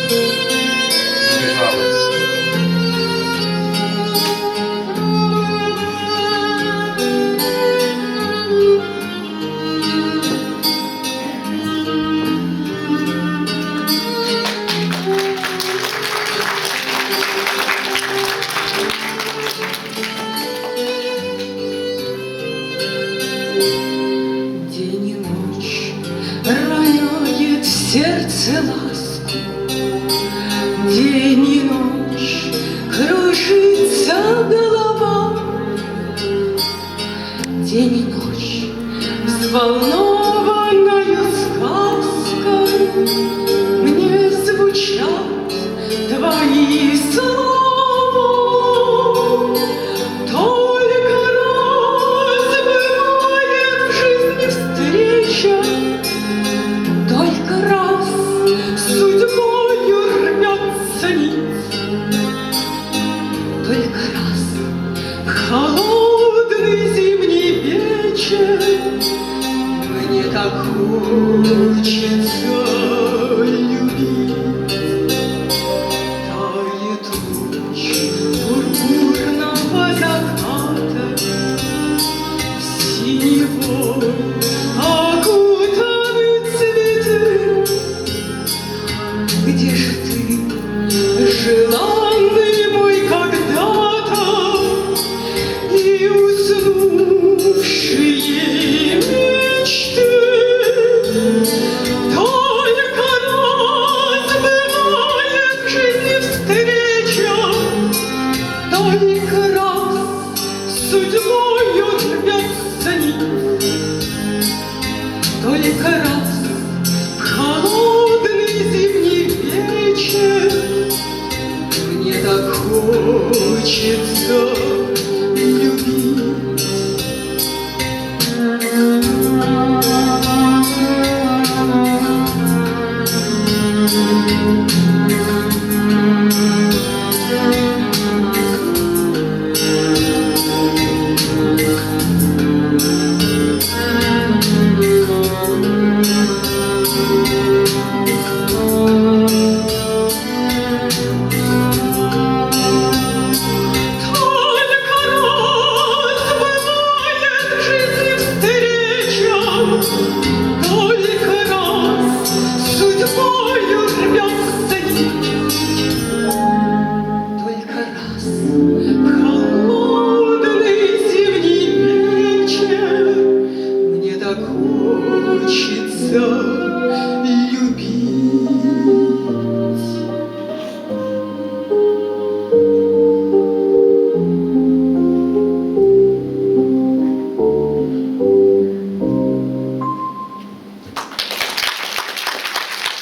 Сбежалась. День и ночь роняет в сердце ласку, день и ночь кружится голова, день и ночь взволнованная сказка, мне звучат твои слова. Только раз бывает в жизни встреча, только раз судьбою рвется нить, только раз в холодный зимний вечер мне так хочется любить. Тает луч пурпурного заката, синевой окутаны цветы. Где же ты, желанный мой когда-то, и уснувшие мечты? Только раз бывает в жизни встреча, только раз судьбою рвется нить, только раз в холодный зимний вечер мне так хочется любить.